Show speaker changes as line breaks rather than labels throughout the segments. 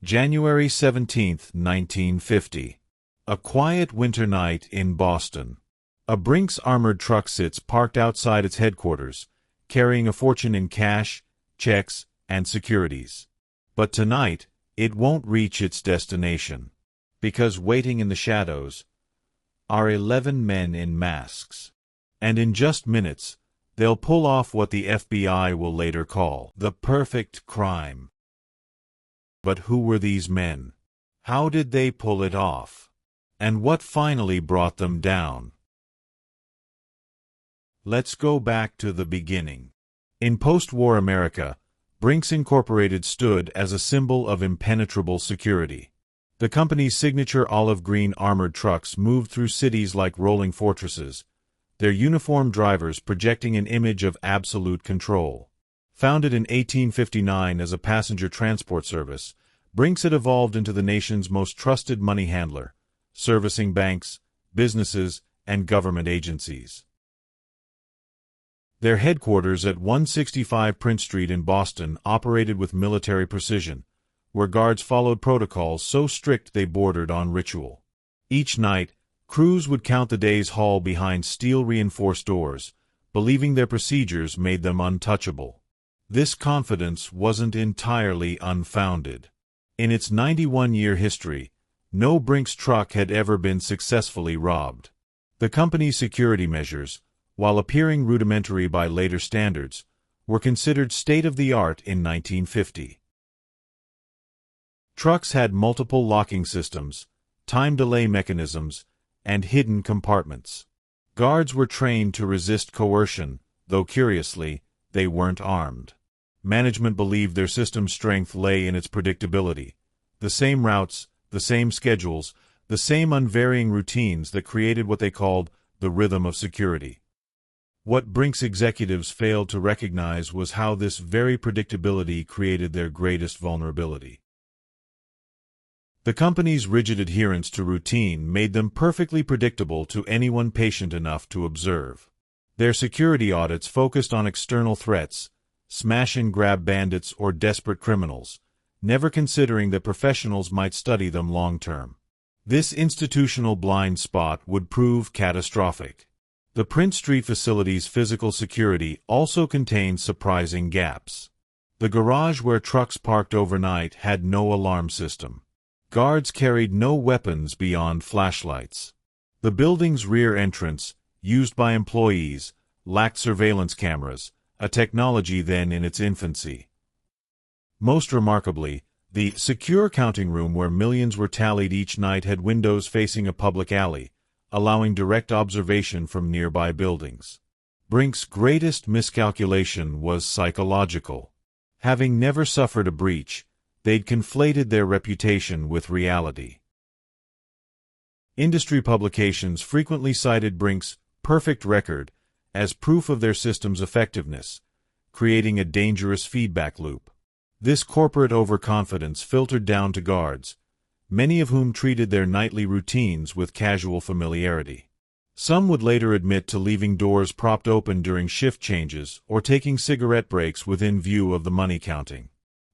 January 17, 1950. A quiet winter night in Boston. A Brink's armored truck sits parked outside its headquarters, carrying a fortune in cash, checks, and securities. But tonight, it won't reach its destination. Because waiting in the shadows are 11 men in masks. And in just minutes, they'll pull off what the FBI will later call the perfect crime. But who were these men? How did they pull it off? And what finally brought them down? Let's go back to the beginning. In post-war America, Brink's Incorporated stood as a symbol of impenetrable security. The company's signature olive green armored trucks moved through cities like rolling fortresses, their uniformed drivers projecting an image of absolute control. Founded in 1859 as a passenger transport service, Brink's had evolved into the nation's most trusted money handler, servicing banks, businesses, and government agencies. Their headquarters at 165 Prince Street in Boston operated with military precision, where guards followed protocols so strict they bordered on ritual. Each night, crews would count the day's haul behind steel-reinforced doors, believing their procedures made them untouchable. This confidence wasn't entirely unfounded. In its 91-year history, no Brink's truck had ever been successfully robbed. The company's security measures, while appearing rudimentary by later standards, were considered state-of-the-art in 1950. Trucks had multiple locking systems, time delay mechanisms, and hidden compartments. Guards were trained to resist coercion, though curiously, they weren't armed. Management believed their system's strength lay in its predictability. The same routes, the same schedules, the same unvarying routines that created what they called the rhythm of security. What Brink's executives failed to recognize was how this very predictability created their greatest vulnerability. The company's rigid adherence to routine made them perfectly predictable to anyone patient enough to observe. Their security audits focused on external threats, smash-and-grab bandits or desperate criminals, never considering that professionals might study them long-term. This institutional blind spot would prove catastrophic. The Prince Street facility's physical security also contained surprising gaps. The garage where trucks parked overnight had no alarm system. Guards carried no weapons beyond flashlights. The building's rear entrance, used by employees, lacked surveillance cameras, a technology then in its infancy. Most remarkably, the secure counting room where millions were tallied each night had windows facing a public alley, allowing direct observation from nearby buildings. Brink's greatest miscalculation was psychological. Having never suffered a breach, they'd conflated their reputation with reality. Industry publications frequently cited Brink's perfect record as proof of their system's effectiveness, creating a dangerous feedback loop. This corporate overconfidence filtered down to guards, many of whom treated their nightly routines with casual familiarity. Some would later admit to leaving doors propped open during shift changes or taking cigarette breaks within view of the money counting.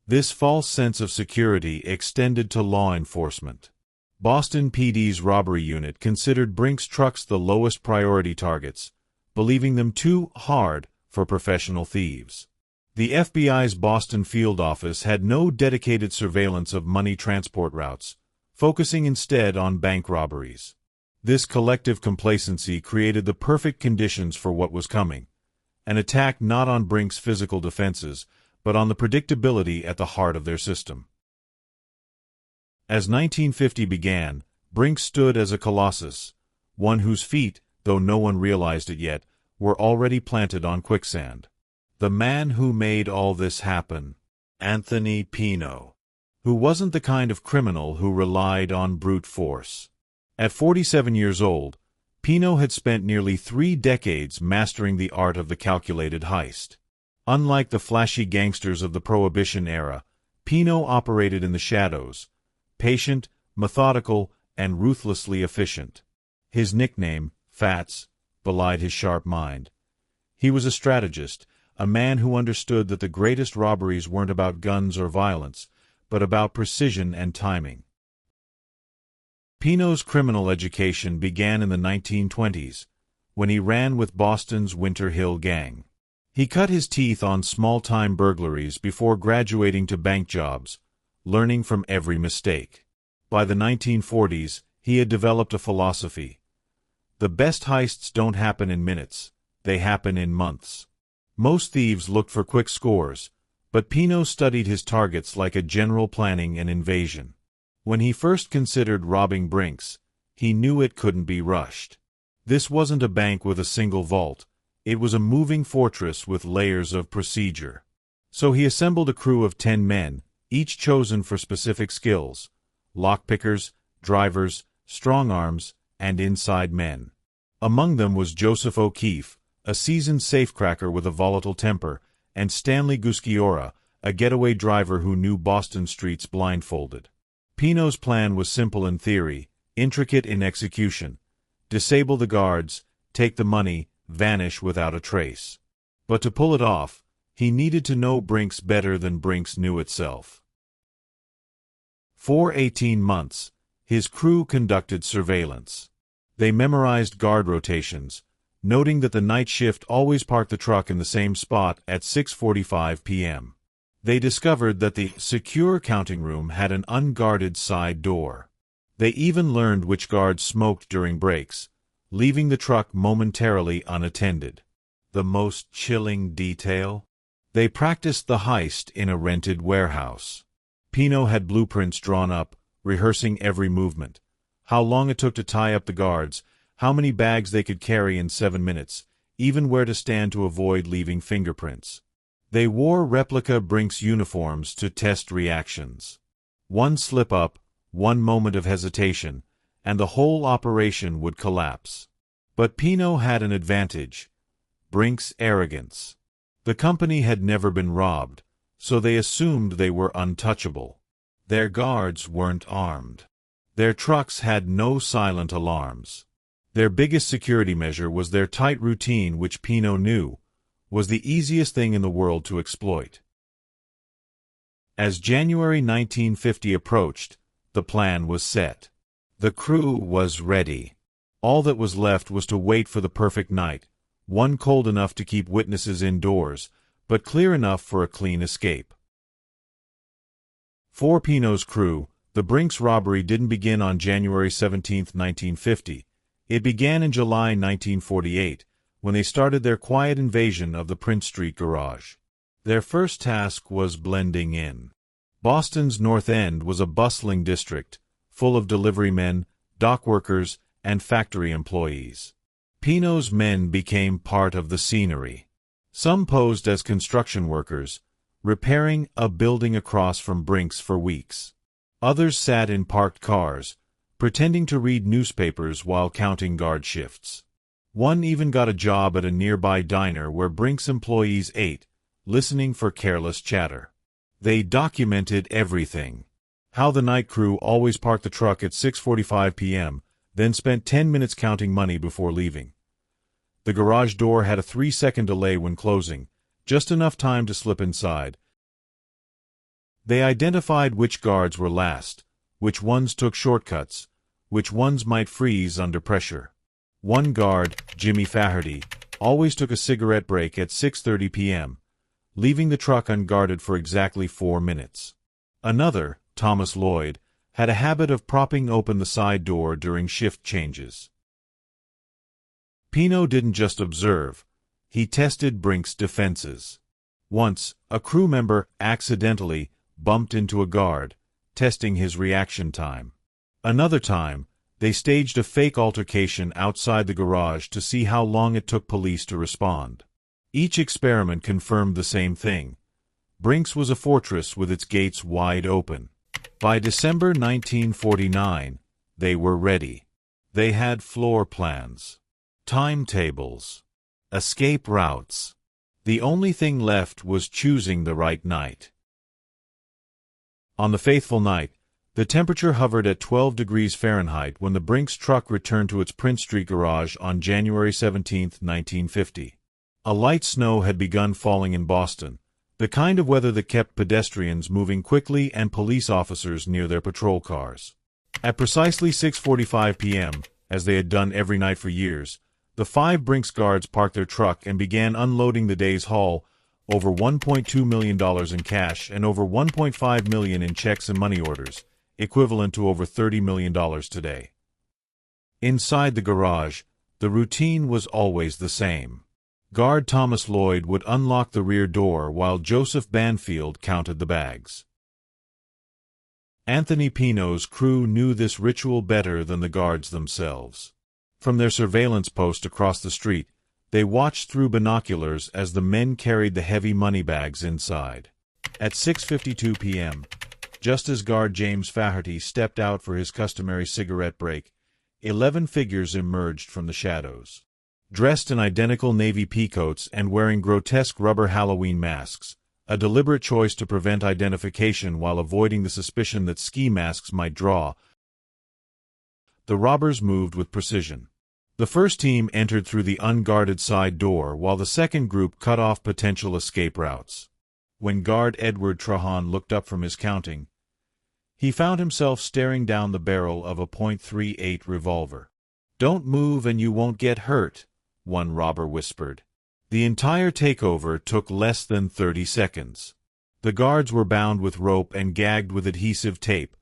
This false sense of security extended to law enforcement. Boston PD's robbery unit considered Brink's trucks the lowest priority targets, believing them too hard for professional thieves. The FBI's Boston field office had no dedicated surveillance of money transport routes, focusing instead on bank robberies. This collective complacency created the perfect conditions for what was coming, an attack not on Brink's physical defenses, but on the predictability at the heart of their system. As 1950 began, Brink's stood as a colossus, one whose feet, though no one realized it yet, were already planted on quicksand. The man who made all this happen, Anthony Pino, who wasn't the kind of criminal who relied on brute force. At 47 years old, Pino had spent nearly 3 decades mastering the art of the calculated heist. Unlike the flashy gangsters of the Prohibition era, Pino operated in the shadows, patient, methodical, and ruthlessly efficient. His nickname, Fats, belied his sharp mind. He was a strategist, a man who understood that the greatest robberies weren't about guns or violence, but about precision and timing. Pino's criminal education began in the 1920s, when he ran with Boston's Winter Hill Gang. He cut his teeth on small-time burglaries before graduating to bank jobs, learning from every mistake. By the 1940s, he had developed a philosophy. The best heists don't happen in minutes, they happen in months. Most thieves looked for quick scores, but Pino studied his targets like a general planning an invasion. When he first considered robbing Brink's, he knew it couldn't be rushed. This wasn't a bank with a single vault, it was a moving fortress with layers of procedure. So he assembled a crew of 10 men, each chosen for specific skills: lockpickers, drivers, strong-arms, and inside men. Among them was Joseph O'Keefe, a seasoned safecracker with a volatile temper, and Stanley Gusciora, a getaway driver who knew Boston streets blindfolded. Pino's plan was simple in theory, intricate in execution: disable the guards, take the money, vanish without a trace. But to pull it off, he needed to know Brink's better than Brink's knew itself. For 18 months, his crew conducted surveillance. They memorized guard rotations, noting that the night shift always parked the truck in the same spot at 6:45 p.m. They discovered that the secure counting room had an unguarded side door. They even learned which guards smoked during breaks, leaving the truck momentarily unattended. The most chilling detail? They practiced the heist in a rented warehouse. Pino had blueprints drawn up, rehearsing every movement: how long it took to tie up the guards, how many bags they could carry in 7 minutes, even where to stand to avoid leaving fingerprints. They wore replica Brink's uniforms to test reactions. One slip-up, one moment of hesitation, and the whole operation would collapse. But Pino had an advantage: Brink's arrogance. The company had never been robbed, so they assumed they were untouchable. Their guards weren't armed. Their trucks had no silent alarms. Their biggest security measure was their tight routine, which Pino knew was the easiest thing in the world to exploit. As January 1950 approached, the plan was set. The crew was ready. All that was left was to wait for the perfect night, one cold enough to keep witnesses indoors, but clear enough for a clean escape. For Pino's crew, the BRINK'S robbery didn't begin on January 17, 1950. It began in July 1948, when they started their quiet invasion of the Prince Street garage. Their first task was blending in. Boston's North End was a bustling district, full of delivery men, dock workers, and factory employees. Pino's men became part of the scenery. Some posed as construction workers, repairing a building across from Brink's for weeks. Others sat in parked cars, pretending to read newspapers while counting guard shifts. One even got a job at a nearby diner where Brink's employees ate, listening for careless chatter. They documented everything: how the night crew always parked the truck at 6:45 p.m., then spent 10 minutes counting money before leaving. The garage door had a 3-second delay when closing, just enough time to slip inside. They identified which guards were last, which ones took shortcuts, which ones might freeze under pressure. One guard, Jimmy Faherty, always took a cigarette break at 6:30 p.m., leaving the truck unguarded for exactly 4 minutes. Another, Thomas Lloyd, had a habit of propping open the side door during shift changes. Pino didn't just observe, he tested Brink's defenses. Once, a crew member accidentally bumped into a guard, testing his reaction time. Another time, they staged a fake altercation outside the garage to see how long it took police to respond. Each experiment confirmed the same thing: Brink's was a fortress with its gates wide open. By December 1949, they were ready. They had floor plans, timetables, escape routes. The only thing left was choosing the right night. On the fateful night, the temperature hovered at 12 degrees Fahrenheit when the Brink's truck returned to its Prince Street garage on January 17, 1950. A light snow had begun falling in Boston, The kind of weather that kept pedestrians moving quickly and police officers near their patrol cars. At precisely 6:45 p.m., as they had done every night for years, the 5 Brinks guards parked their truck and began unloading the day's haul, over $1.2 million in cash and over $1.5 million in checks and money orders, equivalent to over $30 million today. Inside the garage, the routine was always the same. Guard Thomas Lloyd would unlock the rear door while Joseph Banfield counted the bags. Anthony Pino's crew knew this ritual better than the guards themselves. From their surveillance post across the street, they watched through binoculars as the men carried the heavy money bags inside. At 6:52 p.m., just as guard James Faherty stepped out for his customary cigarette break, 11 figures emerged from the shadows. Dressed in identical navy peacoats and wearing grotesque rubber Halloween masks, a deliberate choice to prevent identification while avoiding the suspicion that ski masks might draw, the robbers moved with precision. The first team entered through the unguarded side door while the second group cut off potential escape routes. When guard Edward Trahan looked up from his counting, he found himself staring down the barrel of a .38 revolver. "Don't move and you won't get hurt," one robber whispered. The entire takeover took less than 30 seconds. The guards were bound with rope and gagged with adhesive tape.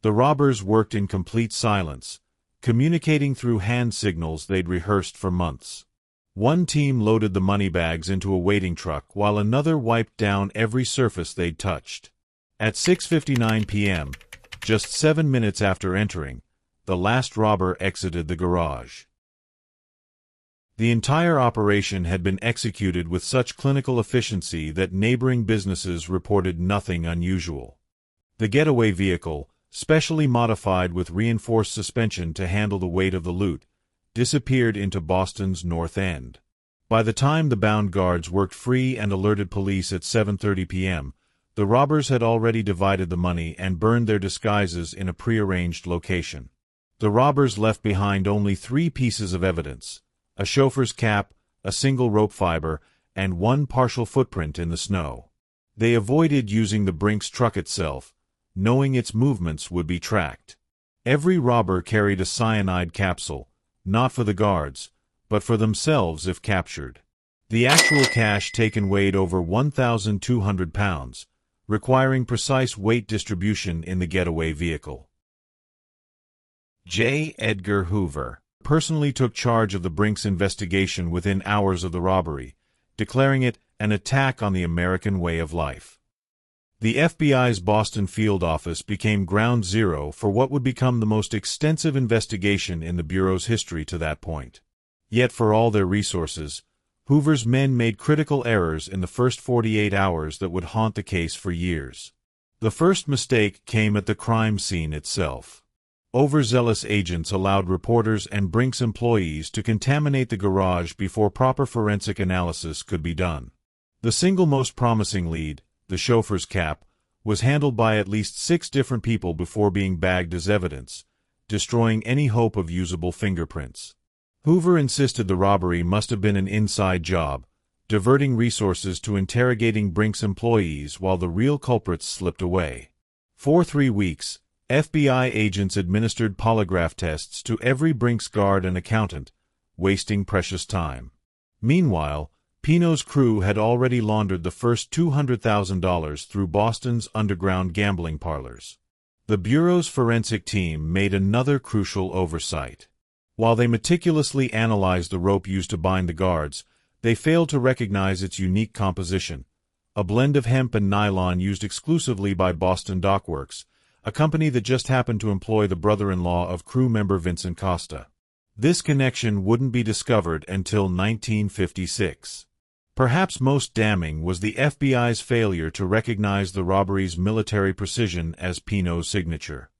The robbers worked in complete silence, communicating through hand signals they'd rehearsed for months. One team loaded the money bags into a waiting truck while another wiped down every surface they'd touched. At 6:59 p.m., just 7 minutes after entering, the last robber exited the garage. The entire operation had been executed with such clinical efficiency that neighboring businesses reported nothing unusual. The getaway vehicle, specially modified with reinforced suspension to handle the weight of the loot, disappeared into Boston's North End. By the time the bound guards worked free and alerted police at 7:30 p.m., the robbers had already divided the money and burned their disguises in a prearranged location. The robbers left behind only 3 pieces of evidence: a chauffeur's cap, a single rope fiber, and 1 partial footprint in the snow. They avoided using the Brinks truck itself, knowing its movements would be tracked. Every robber carried a cyanide capsule, not for the guards, but for themselves if captured. The actual cash taken weighed over 1,200 pounds, requiring precise weight distribution in the getaway vehicle. J. Edgar Hoover personally took charge of the Brinks investigation within hours of the robbery, declaring it an attack on the American way of life. The FBI's Boston field office became ground zero for what would become the most extensive investigation in the Bureau's history to that point. Yet for all their resources, Hoover's men made critical errors in the first 48 hours that would haunt the case for years. The first mistake came at the crime scene itself. Overzealous agents allowed reporters and Brinks employees to contaminate the garage before proper forensic analysis could be done. The single most promising lead, the chauffeur's cap, was handled by at least 6 different people before being bagged as evidence, destroying any hope of usable fingerprints. Hoover insisted the robbery must have been an inside job, diverting resources to interrogating Brinks employees while the real culprits slipped away. For 3 weeks, FBI agents administered polygraph tests to every Brinks guard and accountant, wasting precious time. Meanwhile, Pino's crew had already laundered the first $200,000 through Boston's underground gambling parlors. The Bureau's forensic team made another crucial oversight. While they meticulously analyzed the rope used to bind the guards, they failed to recognize its unique composition, a blend of hemp and nylon used exclusively by Boston Dock Works, a company that just happened to employ the brother-in-law of crew member Vincent Costa. This connection wouldn't be discovered until 1956. Perhaps most damning was the FBI's failure to recognize the robbery's military precision as Pino's signature.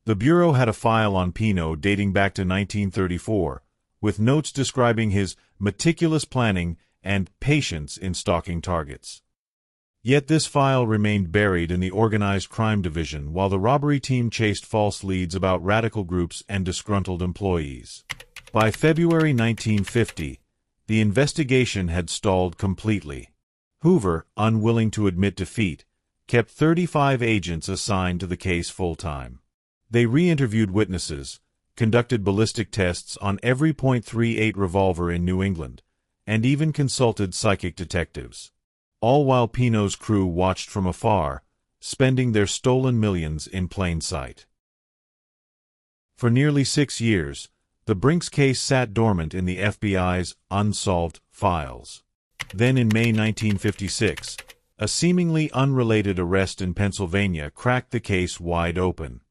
The Bureau had a file on Pino dating back to 1934, with notes describing his meticulous planning and patience in stalking targets. Yet this file remained buried in the Organized Crime Division while the robbery team chased false leads about radical groups and disgruntled employees. By February 1950, the investigation had stalled completely. Hoover, unwilling to admit defeat, kept 35 agents assigned to the case full-time. They re-interviewed witnesses, conducted ballistic tests on every .38 revolver in New England, and even consulted psychic detectives. All while Pino's crew watched from afar, spending their stolen millions in plain sight. For nearly 6 years, the Brinks case sat dormant in the FBI's unsolved files. Then in May 1956, a seemingly unrelated arrest in Pennsylvania cracked the case wide open.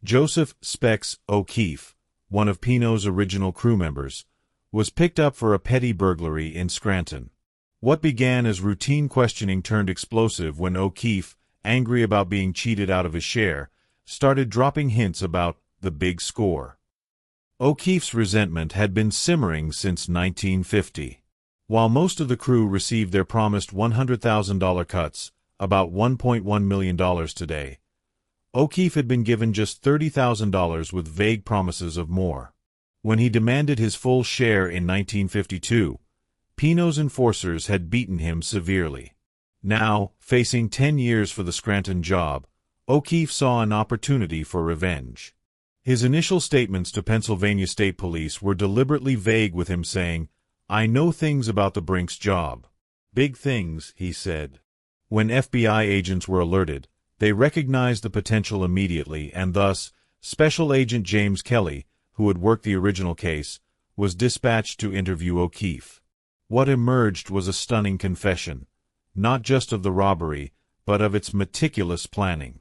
Joseph "Specs" O'Keefe, one of Pino's original crew members, was picked up for a petty burglary in Scranton. What began as routine questioning turned explosive when O'Keefe, angry about being cheated out of his share, started dropping hints about the big score. O'Keefe's resentment had been simmering since 1950. While most of the crew received their promised $100,000 cuts, about $1.1 million today, O'Keefe had been given just $30,000 with vague promises of more. When he demanded his full share in 1952, Pino's enforcers had beaten him severely. Now, facing 10 years for the Scranton job, O'Keefe saw an opportunity for revenge. His initial statements to Pennsylvania State Police were deliberately vague, with him saying, "I know things about the Brinks job." Big things, he said. When FBI agents were alerted, they recognized the potential immediately, and thus, Special Agent James Kelly, who had worked the original case, was dispatched to interview O'Keefe. What emerged was a stunning confession, not just of the robbery, but of its meticulous planning.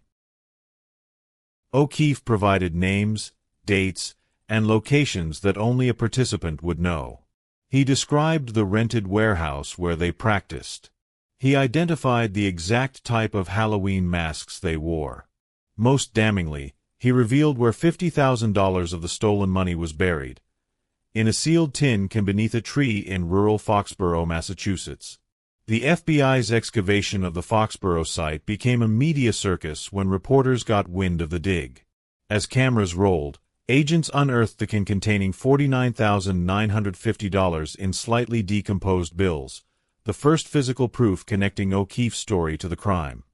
O'Keefe provided names, dates, and locations that only a participant would know. He described the rented warehouse where they practiced. He identified the exact type of Halloween masks they wore. Most damningly, he revealed where $50,000 of the stolen money was buried, in a sealed tin beneath a tree in rural Foxborough, Massachusetts. The FBI's excavation of the Foxborough site became a media circus when reporters got wind of the dig. As cameras rolled, agents unearthed the tin containing $49,950 in slightly decomposed bills, the first physical proof connecting O'Keefe's story to the crime.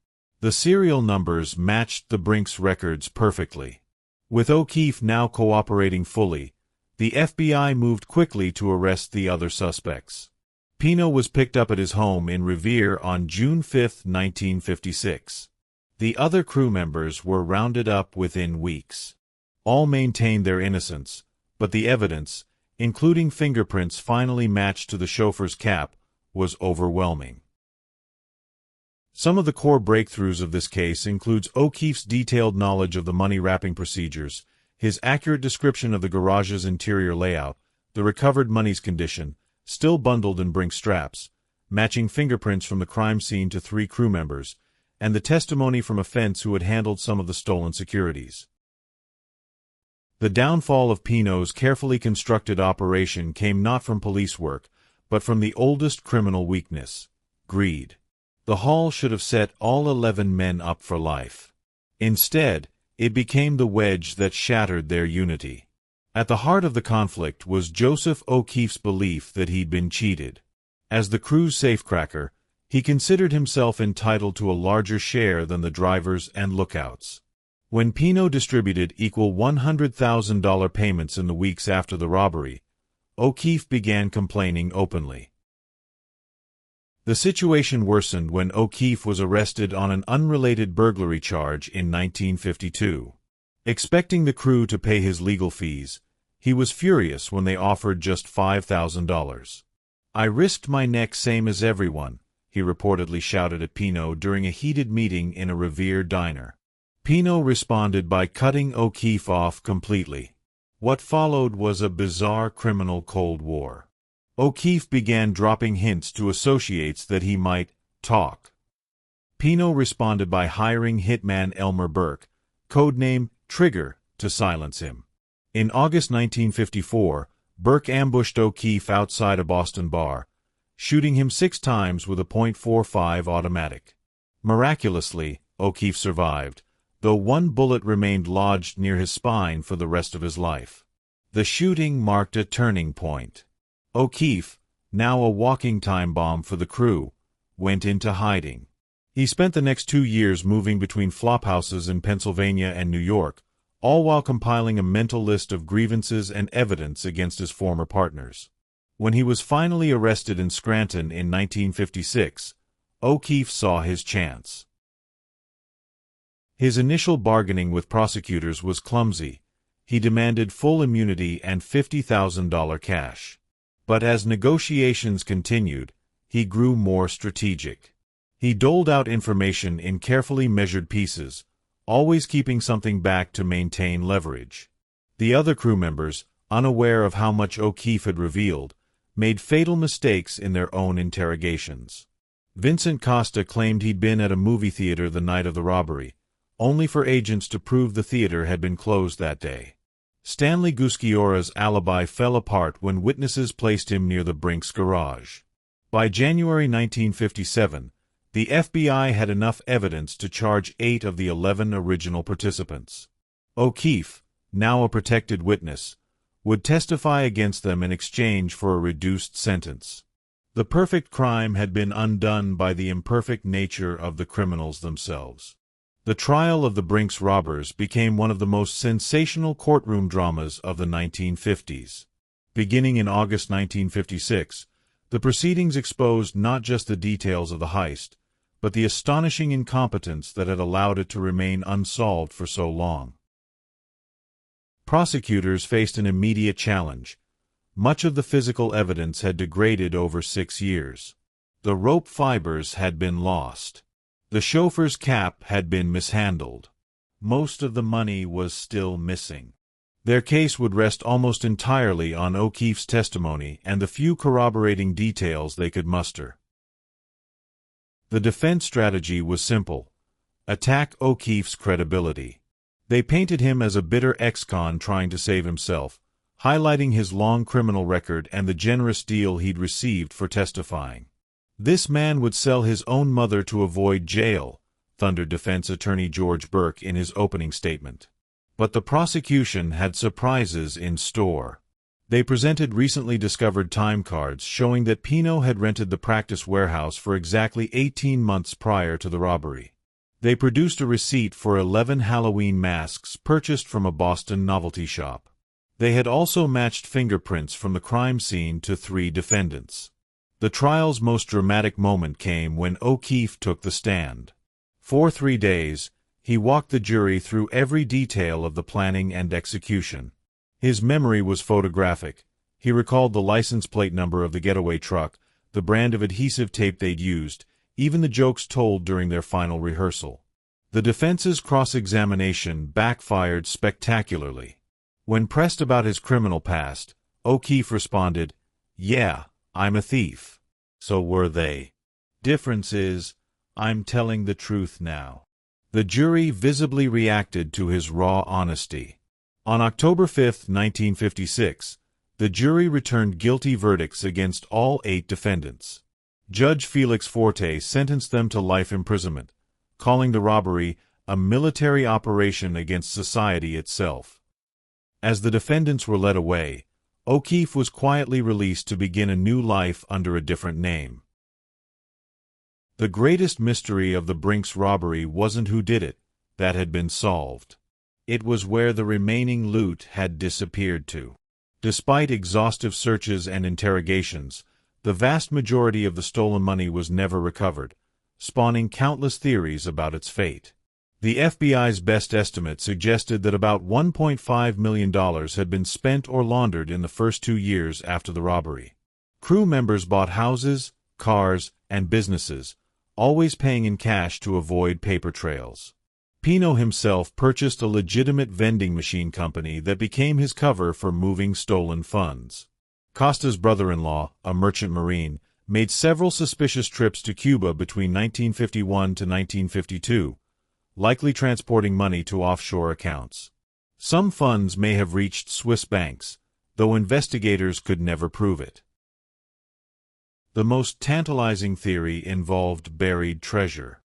The serial numbers matched the Brinks records perfectly. With O'Keefe now cooperating fully, the FBI moved quickly to arrest the other suspects. Pino was picked up at his home in Revere on June 5, 1956. The other crew members were rounded up within weeks. All maintained their innocence, but the evidence, including fingerprints finally matched to the chauffeur's cap, was overwhelming. Some of the core breakthroughs of this case includes O'Keefe's detailed knowledge of the money-wrapping procedures, his accurate description of the garage's interior layout, the recovered money's condition, still bundled in Brinks straps, matching fingerprints from the crime scene to 3 crew members, and the testimony from a fence who had handled some of the stolen securities. The downfall of Pino's carefully constructed operation came not from police work, but from the oldest criminal weakness: greed. The haul should have set all 11 men up for life. Instead, it became the wedge that shattered their unity. At the heart of the conflict was Joseph O'Keefe's belief that he'd been cheated. As the crew's safecracker, he considered himself entitled to a larger share than the drivers and lookouts. When Pino distributed equal $100,000 payments in the weeks after the robbery, O'Keefe began complaining openly. The situation worsened when O'Keefe was arrested on an unrelated burglary charge in 1952. Expecting the crew to pay his legal fees, he was furious when they offered just $5,000. "I risked my neck same as everyone," he reportedly shouted at Pino during a heated meeting in a Revere diner. Pino responded by cutting O'Keefe off completely. What followed was a bizarre criminal Cold War. O'Keefe began dropping hints to associates that he might talk. Pino responded by hiring hitman Elmer Burke, codename Trigger, to silence him. In August 1954, Burke ambushed O'Keefe outside a Boston bar, shooting him 6 times with a .45 automatic. Miraculously, O'Keefe survived, though 1 bullet remained lodged near his spine for the rest of his life. The shooting marked a turning point. O'Keefe, now a walking time bomb for the crew, went into hiding. He spent the next 2 years moving between flophouses in Pennsylvania and New York, all while compiling a mental list of grievances and evidence against his former partners. When he was finally arrested in Scranton in 1956, O'Keefe saw his chance. His initial bargaining with prosecutors was clumsy. He demanded full immunity and $50,000 cash. But as negotiations continued, he grew more strategic. He doled out information in carefully measured pieces, always keeping something back to maintain leverage. The other crew members, unaware of how much O'Keefe had revealed, made fatal mistakes in their own interrogations. Vincent Costa claimed he'd been at a movie theater the night of the robbery, only for agents to prove the theater had been closed that day. Stanley Gusciora's alibi fell apart when witnesses placed him near the Brink's garage. By January 1957, the FBI had enough evidence to charge 8 of the 11 original participants. O'Keefe, now a protected witness, would testify against them in exchange for a reduced sentence. The perfect crime had been undone by the imperfect nature of the criminals themselves. The trial of the Brink's robbers became one of the most sensational courtroom dramas of the 1950s. Beginning in August 1956, the proceedings exposed not just the details of the heist, but the astonishing incompetence that had allowed it to remain unsolved for so long. Prosecutors faced an immediate challenge. Much of the physical evidence had degraded over 6 years. The rope fibers had been lost. The chauffeur's cap had been mishandled. Most of the money was still missing. Their case would rest almost entirely on O'Keefe's testimony and the few corroborating details they could muster. The defense strategy was simple: attack O'Keefe's credibility. They painted him as a bitter ex-con trying to save himself, highlighting his long criminal record and the generous deal he'd received for testifying. "This man would sell his own mother to avoid jail," thundered defense attorney George Burke in his opening statement. But the prosecution had surprises in store. They presented recently discovered time cards showing that Pino had rented the practice warehouse for exactly 18 months prior to the robbery. They produced a receipt for 11 Halloween masks purchased from a Boston novelty shop. They had also matched fingerprints from the crime scene to 3 defendants. The trial's most dramatic moment came when O'Keefe took the stand. For 3 days, he walked the jury through every detail of the planning and execution. His memory was photographic. He recalled the license plate number of the getaway truck, the brand of adhesive tape they'd used, even the jokes told during their final rehearsal. The defense's cross-examination backfired spectacularly. When pressed about his criminal past, O'Keefe responded, "Yeah, I'm a thief." So were they. Difference is, I'm telling the truth now. The jury visibly reacted to his raw honesty. On October 5, 1956, the jury returned guilty verdicts against all 8 defendants. Judge Felix Forte sentenced them to life imprisonment, calling the robbery a military operation against society itself. As the defendants were led away, O'Keefe was quietly released to begin a new life under a different name. The greatest mystery of the Brink's robbery wasn't who did it. That had been solved. It was where the remaining loot had disappeared to. Despite exhaustive searches and interrogations, the vast majority of the stolen money was never recovered, spawning countless theories about its fate. The FBI's best estimate suggested that about $1.5 million had been spent or laundered in the first 2 years after the robbery. Crew members bought houses, cars, and businesses, always paying in cash to avoid paper trails. Pino himself purchased a legitimate vending machine company that became his cover for moving stolen funds. Costa's brother-in-law, a merchant marine, made several suspicious trips to Cuba between 1951 to 1952, likely transporting money to offshore accounts. Some funds may have reached Swiss banks, though investigators could never prove it. The most tantalizing theory involved buried treasure.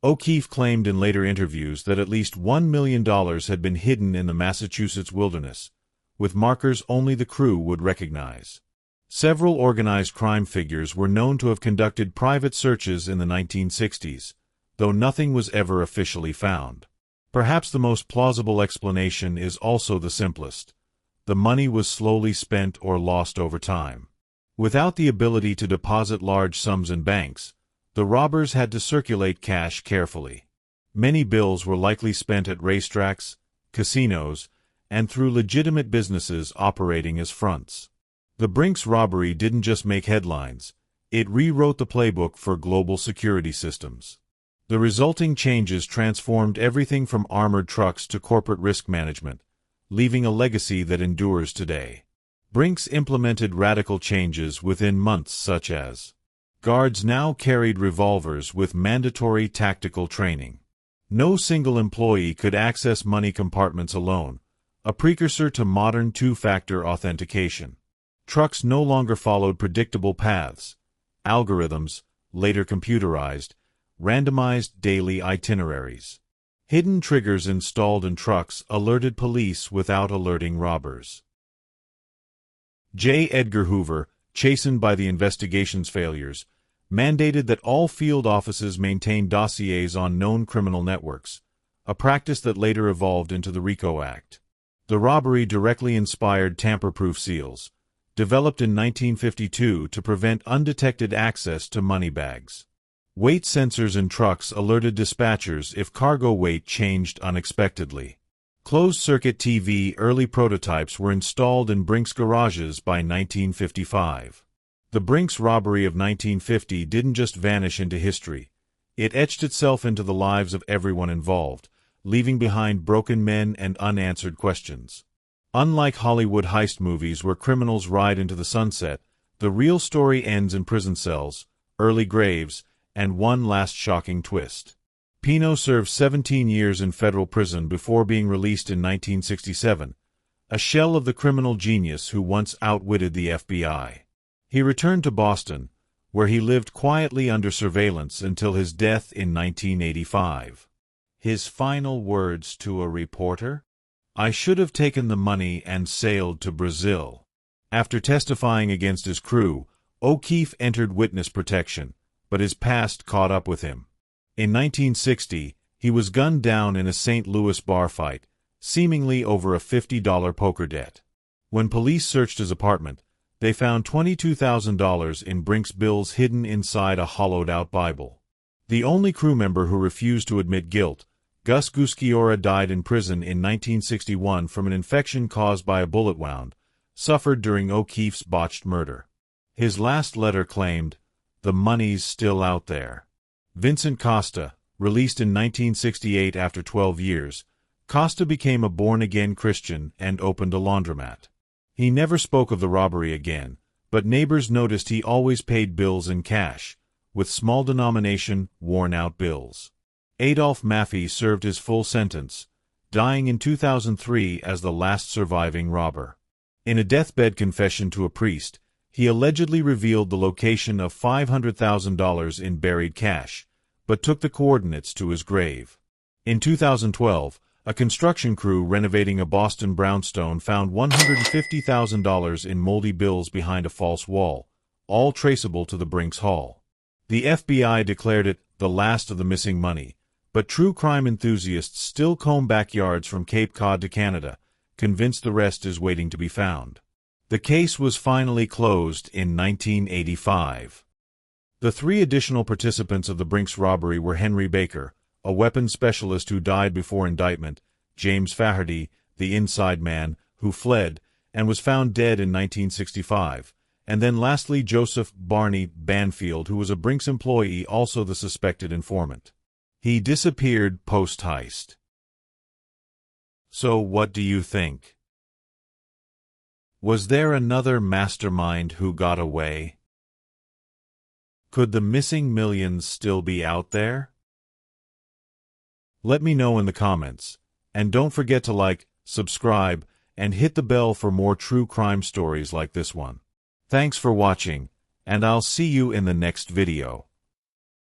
O'Keefe claimed in later interviews that at least $1 million had been hidden in the Massachusetts wilderness, with markers only the crew would recognize. Several organized crime figures were known to have conducted private searches in the 1960s, though nothing was ever officially found. Perhaps the most plausible explanation is also the simplest. The money was slowly spent or lost over time. Without the ability to deposit large sums in banks, the robbers had to circulate cash carefully. Many bills were likely spent at racetracks, casinos, and through legitimate businesses operating as fronts. The BRINK'S robbery didn't just make headlines, it rewrote the playbook for global security systems. The resulting changes transformed everything from armored trucks to corporate risk management, leaving a legacy that endures today. BRINK'S implemented radical changes within months, such as guards now carried revolvers with mandatory tactical training. No single employee could access money compartments alone, a precursor to modern two-factor authentication. Trucks no longer followed predictable paths. Algorithms, later computerized, randomized daily itineraries. Hidden triggers installed in trucks alerted police without alerting robbers. J. Edgar Hoover, chastened by the investigation's failures, mandated that all field offices maintain dossiers on known criminal networks, a practice that later evolved into the RICO Act. The robbery directly inspired tamper-proof seals, developed in 1952 to prevent undetected access to money bags. Weight sensors in trucks alerted dispatchers if cargo weight changed unexpectedly. Closed-circuit TV early prototypes were installed in BRINK'S garages by 1955. The BRINK'S robbery of 1950 didn't just vanish into history. It etched itself into the lives of everyone involved, leaving behind broken men and unanswered questions. Unlike Hollywood heist movies where criminals ride into the sunset, the real story ends in prison cells, early graves, and one last shocking twist. Pino served 17 years in federal prison before being released in 1967, a shell of the criminal genius who once outwitted the FBI. He returned to Boston, where he lived quietly under surveillance until his death in 1985. His final words to a reporter? "I should have taken the money and sailed to Brazil." After testifying against his crew, O'Keefe entered witness protection, but his past caught up with him. In 1960, he was gunned down in a St. Louis bar fight, seemingly over a $50 poker debt. When police searched his apartment, they found $22,000 in BRINK'S bills hidden inside a hollowed-out Bible. The only crew member who refused to admit guilt, Gus Gusciora, died in prison in 1961 from an infection caused by a bullet wound, suffered during O'Keefe's botched murder. His last letter claimed, "The money's still out there." Vincent Costa, released in 1968 after 12 years, Costa became a born-again Christian and opened a laundromat. He never spoke of the robbery again, but neighbors noticed he always paid bills in cash, with small-denomination, worn-out bills. Adolph Maffei served his full sentence, dying in 2003 as the last surviving robber. In a deathbed confession to a priest, he allegedly revealed the location of $500,000 in buried cash, but took the coordinates to his grave. In 2012, a construction crew renovating a Boston brownstone found $150,000 in moldy bills behind a false wall, all traceable to the BRINK'S haul. The FBI declared it the last of the missing money, but true crime enthusiasts still comb backyards from Cape Cod to Canada, convinced the rest is waiting to be found. The case was finally closed in 1985. The three additional participants of the BRINK'S robbery were Henry Baker, a weapons specialist who died before indictment, James Faherty, the inside man, who fled and was found dead in 1965, and then lastly Joseph Barney Banfield, who was a BRINK'S employee, also the suspected informant. He disappeared post-heist. So what do you think? Was there another mastermind who got away? Could the missing millions still be out there? Let me know in the comments, and don't forget to like, subscribe, and hit the bell for more true crime stories like this one. Thanks for watching, and I'll see you in the next video.